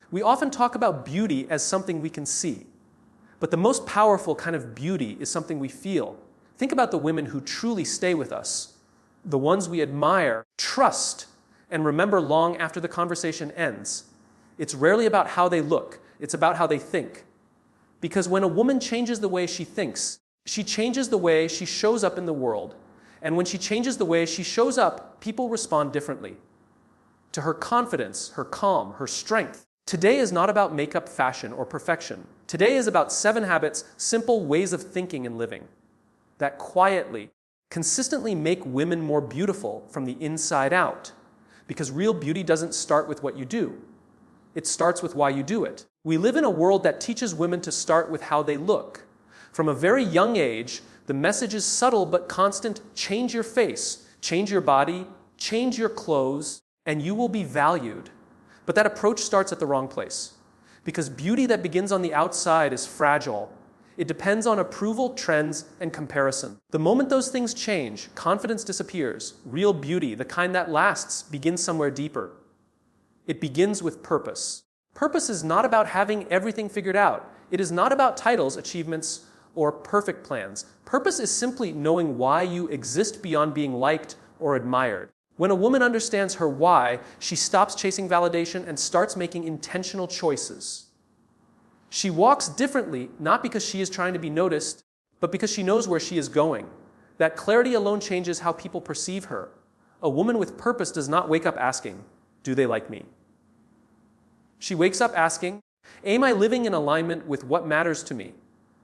We often talk about beauty as something we can see, but the most powerful kind of beauty is something we feel. Think about the women who truly stay with us, the ones we admire, trust, and remember long after the conversation ends. It's rarely about how they look, it's about how they think. Because when a woman changes the way she thinks, she changes the way she shows up in the world. And when she changes the way she shows up, people respond differently. To her confidence, her calm, her strength. Today is not about makeup, fashion, or perfection. Today is about 7 habits, simple ways of thinking and living, that quietly, consistently make women more beautiful from the inside out. Because real beauty doesn't start with what you do. It starts with why you do it. We live in a world that teaches women to start with how they look. From a very young age, the message is subtle but constant: change your face, change your body, change your clothes, and you will be valued. But that approach starts at the wrong place. Because beauty that begins on the outside is fragile. It depends on approval, trends, and comparison. The moment those things change, confidence disappears. Real beauty, the kind that lasts, begins somewhere deeper. It begins with purpose. Purpose is not about having everything figured out. It is not about titles, achievements, or perfect plans. Purpose is simply knowing why you exist beyond being liked or admired. When a woman understands her why, she stops chasing validation and starts making intentional choices. She walks differently, not because she is trying to be noticed, but because she knows where she is going. That clarity alone changes how people perceive her. A woman with purpose does not wake up asking, "Do they like me?" She wakes up asking, "Am I living in alignment with what matters to me?"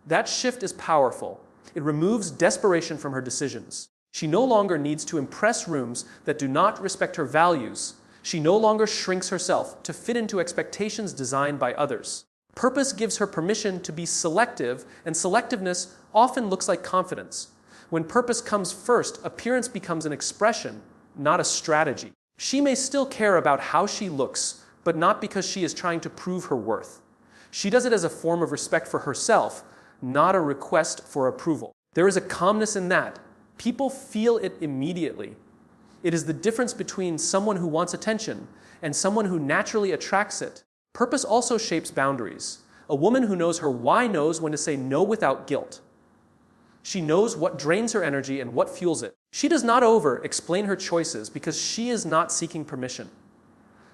That shift is powerful. It removes desperation from her decisions. She no longer needs to impress rooms that do not respect her values. She no longer shrinks herself to fit into expectations designed by others. Purpose gives her permission to be selective, and selectiveness often looks like confidence. When purpose comes first, appearance becomes an expression, not a strategy. She may still care about how she looks, but not because she is trying to prove her worth. She does it as a form of respect for herself, not a request for approval. There is a calmness in that. People feel it immediately. It is the difference between someone who wants attention and someone who naturally attracts it. Purpose also shapes boundaries. A woman who knows her why knows when to say no without guilt. She knows what drains her energy and what fuels it. She does not over-explain her choices because she is not seeking permission.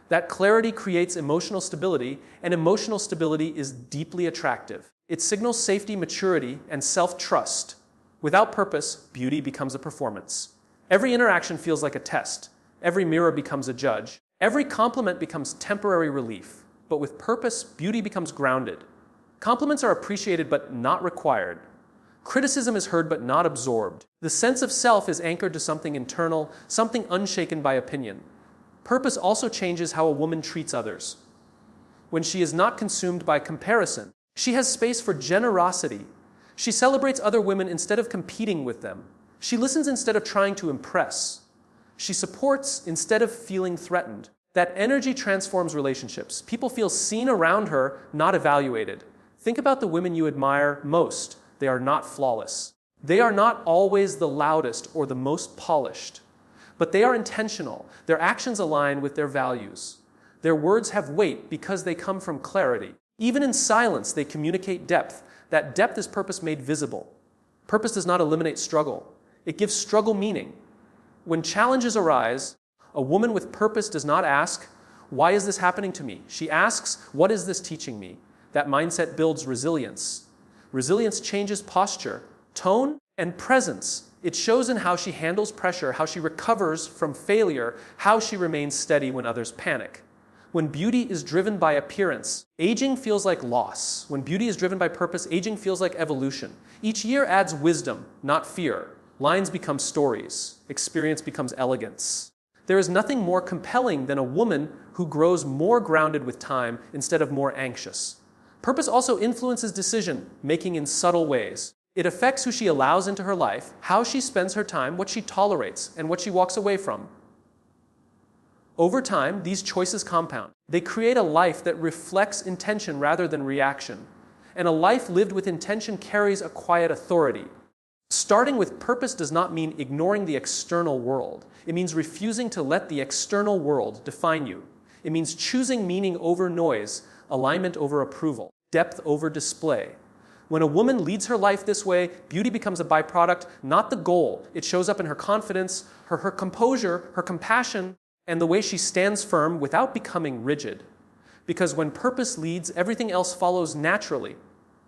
That clarity creates emotional stability, and emotional stability is deeply attractive. It signals safety, maturity, and self-trust. Without purpose, beauty becomes a performance. Every interaction feels like a test. Every mirror becomes a judge. Every compliment becomes temporary relief. But with purpose, beauty becomes grounded. Compliments are appreciated but not required. Criticism is heard but not absorbed. The sense of self is anchored to something internal, something unshaken by opinion. Purpose also changes how a woman treats others. When she is not consumed by comparison, she has space for generosity. She celebrates other women instead of competing with them. She listens instead of trying to impress. She supports instead of feeling threatened. That energy transforms relationships. People feel seen around her, not evaluated. Think about the women you admire most. They are not flawless. They are not always the loudest or the most polished. But they are intentional. Their actions align with their values. Their words have weight because they come from clarity. Even in silence, they communicate depth. That depth is purpose made visible. Purpose does not eliminate struggle. It gives struggle meaning. When challenges arise, a woman with purpose does not ask, "Why is this happening to me?" She asks, "What is this teaching me?" That mindset builds resilience. Resilience changes posture, tone, and presence. It shows in how she handles pressure, how she recovers from failure, how she remains steady when others panic. When beauty is driven by appearance, aging feels like loss. When beauty is driven by purpose, aging feels like evolution. Each year adds wisdom, not fear. Lines become stories. Experience becomes elegance. There is nothing more compelling than a woman who grows more grounded with time instead of more anxious. Purpose also influences decision-making in subtle ways. It affects who she allows into her life, how she spends her time, what she tolerates, and what she walks away from. Over time, these choices compound. They create a life that reflects intention rather than reaction. And a life lived with intention carries a quiet authority. Starting with purpose does not mean ignoring the external world. It means refusing to let the external world define you. It means choosing meaning over noise, alignment over approval, depth over display. When a woman leads her life this way, beauty becomes a byproduct, not the goal. It shows up in her confidence, her composure, her compassion, and the way she stands firm without becoming rigid. Because when purpose leads, everything else follows naturally.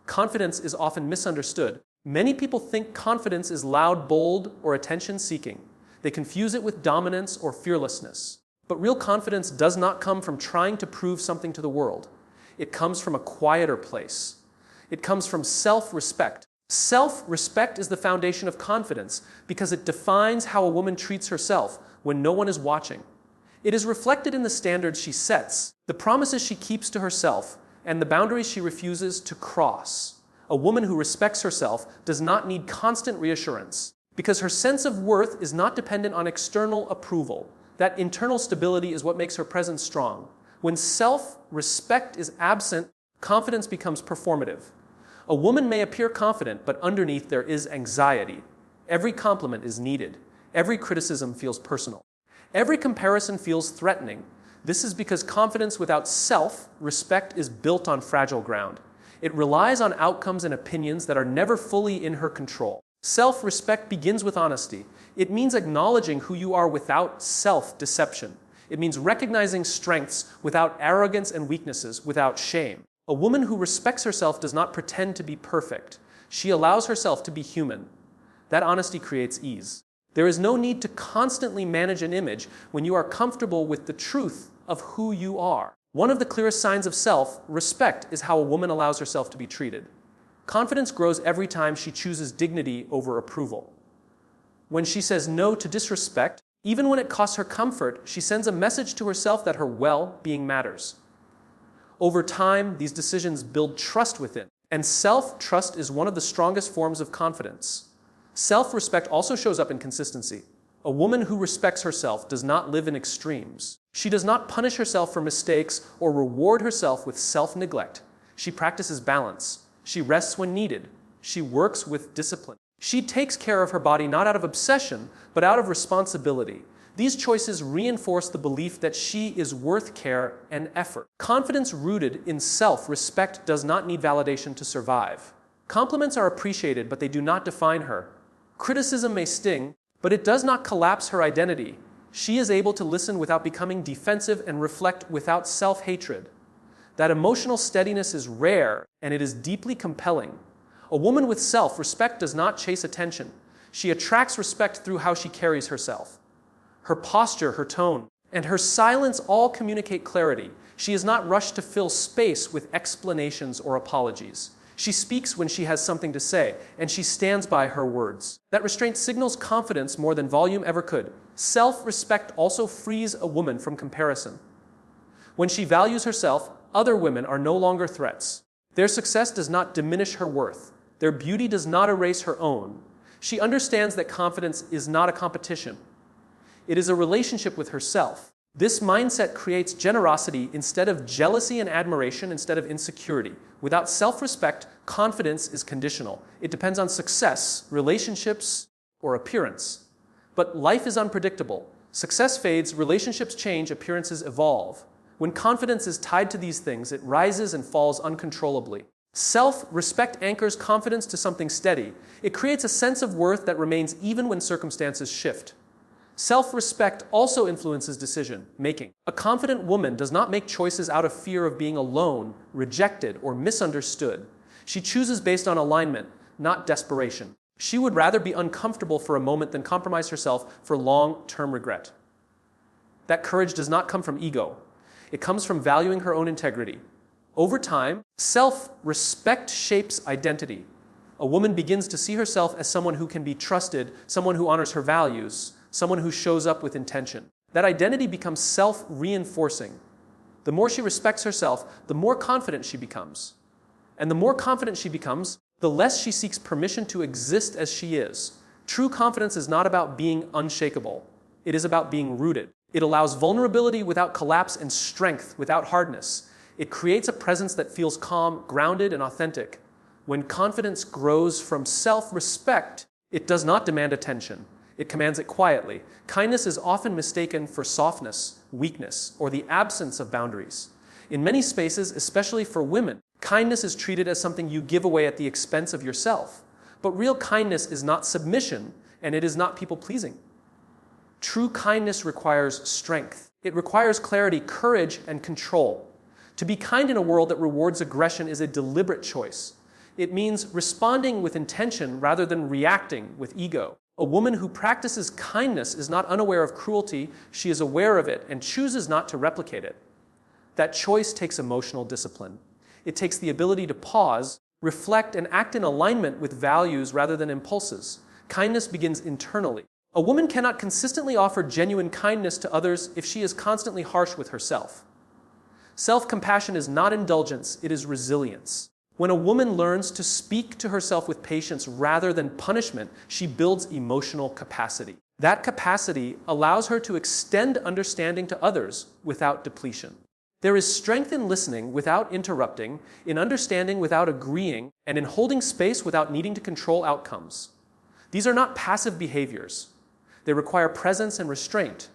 Confidence is often misunderstood. Many people think confidence is loud, bold, or attention-seeking. They confuse it with dominance or fearlessness. But real confidence does not come from trying to prove something to the world. It comes from a quieter place. It comes from self-respect. Self-respect is the foundation of confidence because it defines how a woman treats herself when no one is watching. It is reflected in the standards she sets, the promises she keeps to herself, and the boundaries she refuses to cross. A woman who respects herself does not need constant reassurance because her sense of worth is not dependent on external approval. That internal stability is what makes her presence strong. When self-respect is absent, confidence becomes performative. A woman may appear confident, but underneath there is anxiety. Every compliment is needed. Every criticism feels personal. Every comparison feels threatening. This is because confidence without self-respect is built on fragile ground. It relies on outcomes and opinions that are never fully in her control. Self-respect begins with honesty. It means acknowledging who you are without self-deception. It means recognizing strengths without arrogance and weaknesses without shame. A woman who respects herself does not pretend to be perfect. She allows herself to be human. That honesty creates ease. There is no need to constantly manage an image when you are comfortable with the truth of who you are. One of the clearest signs of self-respect is how a woman allows herself to be treated. Confidence grows every time she chooses dignity over approval. When she says no to disrespect, even when it costs her comfort, she sends a message to herself that her well-being matters. Over time, these decisions build trust within, and self-trust is one of the strongest forms of confidence. Self-respect also shows up in consistency. A woman who respects herself does not live in extremes. She does not punish herself for mistakes or reward herself with self-neglect. She practices balance. She rests when needed. She works with discipline. She takes care of her body not out of obsession, but out of responsibility. These choices reinforce the belief that she is worth care and effort. Confidence rooted in self-respect does not need validation to survive. Compliments are appreciated, but they do not define her. Criticism may sting, but it does not collapse her identity. She is able to listen without becoming defensive and reflect without self-hatred. That emotional steadiness is rare, and it is deeply compelling. A woman with self-respect does not chase attention. She attracts respect through how she carries herself. Her posture, her tone, and her silence all communicate clarity. She is not rushed to fill space with explanations or apologies. She speaks when she has something to say, and she stands by her words. That restraint signals confidence more than volume ever could. Self-respect also frees a woman from comparison. When she values herself, other women are no longer threats. Their success does not diminish her worth. Their beauty does not erase her own. She understands that confidence is not a competition. It is a relationship with herself. This mindset creates generosity instead of jealousy and admiration instead of insecurity. Without self-respect, confidence is conditional. It depends on success, relationships, or appearance. But life is unpredictable. Success fades, relationships change, appearances evolve. When confidence is tied to these things, it rises and falls uncontrollably. Self-respect anchors confidence to something steady. It creates a sense of worth that remains even when circumstances shift. Self-respect also influences decision-making. A confident woman does not make choices out of fear of being alone, rejected, or misunderstood. She chooses based on alignment, not desperation. She would rather be uncomfortable for a moment than compromise herself for long-term regret. That courage does not come from ego. It comes from valuing her own integrity. Over time, self-respect shapes identity. A woman begins to see herself as someone who can be trusted, someone who honors her values, someone who shows up with intention. That identity becomes self-reinforcing. The more she respects herself, the more confident she becomes. And the more confident she becomes, the less she seeks permission to exist as she is. True confidence is not about being unshakable. It is about being rooted. It allows vulnerability without collapse and strength without hardness. It creates a presence that feels calm, grounded, and authentic. When confidence grows from self-respect, it does not demand attention. It commands it quietly. Kindness is often mistaken for softness, weakness, or the absence of boundaries. In many spaces, especially for women, kindness is treated as something you give away at the expense of yourself. But real kindness is not submission, and it is not people-pleasing. True kindness requires strength. It requires clarity, courage, and control. To be kind in a world that rewards aggression is a deliberate choice. It means responding with intention rather than reacting with ego. A woman who practices kindness is not unaware of cruelty, she is aware of it and chooses not to replicate it. That choice takes emotional discipline. It takes the ability to pause, reflect, and act in alignment with values rather than impulses. Kindness begins internally. A woman cannot consistently offer genuine kindness to others if she is constantly harsh with herself. Self-compassion is not indulgence, it is resilience. When a woman learns to speak to herself with patience rather than punishment, she builds emotional capacity. That capacity allows her to extend understanding to others without depletion. There is strength in listening without interrupting, in understanding without agreeing, and in holding space without needing to control outcomes. These are not passive behaviors. They require presence and restraint.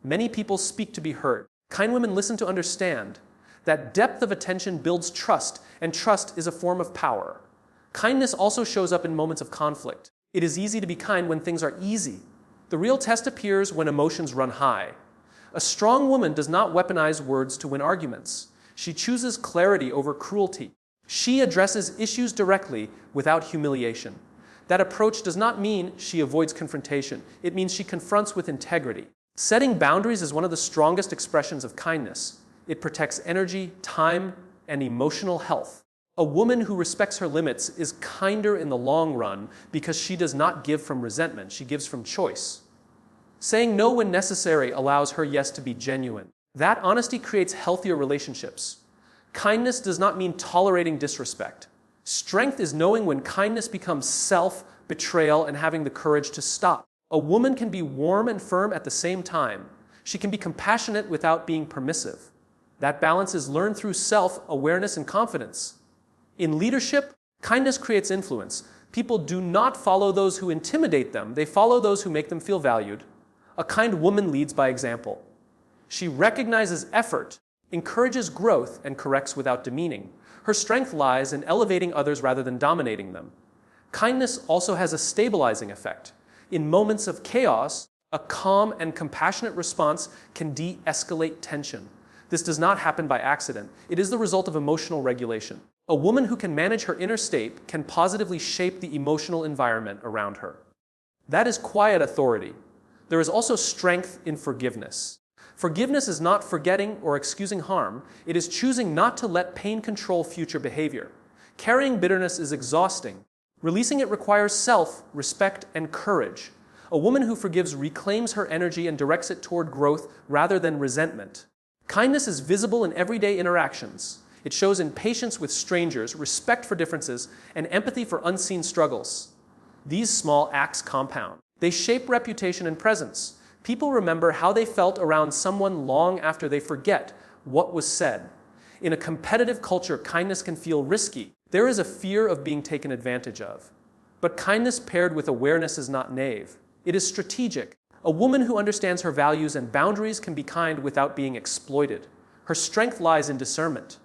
Many people speak to be heard. Kind women listen to understand. That depth of attention builds trust, and trust is a form of power. Kindness also shows up in moments of conflict. It is easy to be kind when things are easy. The real test appears when emotions run high. A strong woman does not weaponize words to win arguments. She chooses clarity over cruelty. She addresses issues directly without humiliation. That approach does not mean she avoids confrontation. It means she confronts with integrity. Setting boundaries is one of the strongest expressions of kindness. It protects energy, time, and emotional health. A woman who respects her limits is kinder in the long run because she does not give from resentment, she gives from choice. Saying no when necessary allows her yes to be genuine. That honesty creates healthier relationships. Kindness does not mean tolerating disrespect. Strength is knowing when kindness becomes self-betrayal and having the courage to stop. A woman can be warm and firm at the same time. She can be compassionate without being permissive. That balance is learned through self-awareness and confidence. In leadership, kindness creates influence. People do not follow those who intimidate them. They follow those who make them feel valued. A kind woman leads by example. She recognizes effort, encourages growth, and corrects without demeaning. Her strength lies in elevating others rather than dominating them. Kindness also has a stabilizing effect. In moments of chaos, a calm and compassionate response can de-escalate tension. This does not happen by accident. It is the result of emotional regulation. A woman who can manage her inner state can positively shape the emotional environment around her. That is quiet authority. There is also strength in forgiveness. Forgiveness is not forgetting or excusing harm. It is choosing not to let pain control future behavior. Carrying bitterness is exhausting. Releasing it requires self-respect and courage. A woman who forgives reclaims her energy and directs it toward growth rather than resentment. Kindness is visible in everyday interactions. It shows in patience with strangers, respect for differences, and empathy for unseen struggles. These small acts compound. They shape reputation and presence. People remember how they felt around someone long after they forget what was said. In a competitive culture, kindness can feel risky. There is a fear of being taken advantage of. But kindness paired with awareness is not naive. It is strategic. A woman who understands her values and boundaries can be kind without being exploited. Her strength lies in discernment.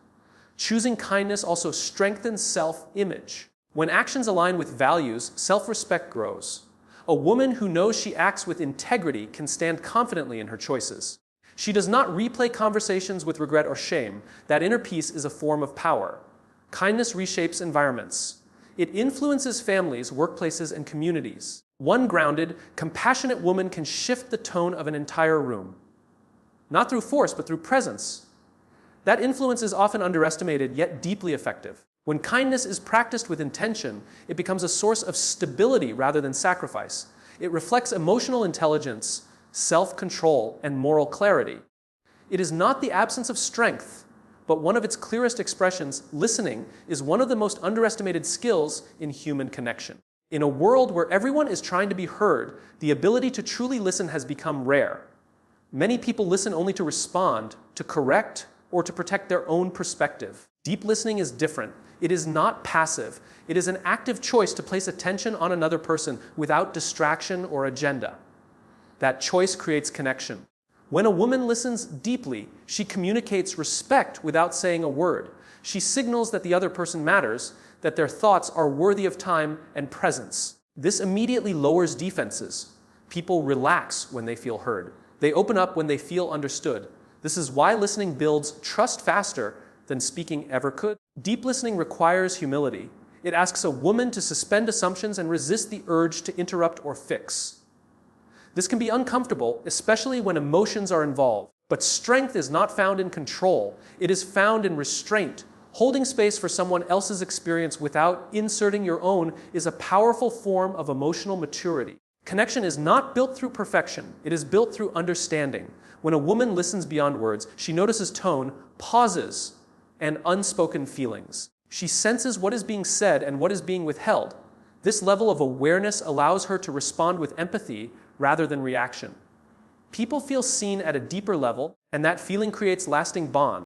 Choosing kindness also strengthens self-image. When actions align with values, self-respect grows. A woman who knows she acts with integrity can stand confidently in her choices. She does not replay conversations with regret or shame. That inner peace is a form of power. Kindness reshapes environments. It influences families, workplaces, and communities. One grounded, compassionate woman can shift the tone of an entire room. Not through force, but through presence. That influence is often underestimated, yet deeply effective. When kindness is practiced with intention, it becomes a source of stability rather than sacrifice. It reflects emotional intelligence, self-control, and moral clarity. It is not the absence of strength, but one of its clearest expressions. Listening is one of the most underestimated skills in human connection. In a world where everyone is trying to be heard, the ability to truly listen has become rare. Many people listen only to respond, to correct, or to protect their own perspective. Deep listening is different. It is not passive. It is an active choice to place attention on another person without distraction or agenda. That choice creates connection. When a woman listens deeply, she communicates respect without saying a word. She signals that the other person matters, that their thoughts are worthy of time and presence. This immediately lowers defenses. People relax when they feel heard. They open up when they feel understood. This is why listening builds trust faster than speaking ever could. Deep listening requires humility. It asks a woman to suspend assumptions and resist the urge to interrupt or fix. This can be uncomfortable, especially when emotions are involved. But strength is not found in control. It is found in restraint. Holding space for someone else's experience without inserting your own is a powerful form of emotional maturity. Connection is not built through perfection. It is built through understanding. When a woman listens beyond words, she notices tone, pauses, and unspoken feelings. She senses what is being said and what is being withheld. This level of awareness allows her to respond with empathy rather than reaction. People feel seen at a deeper level, and that feeling creates lasting bonds.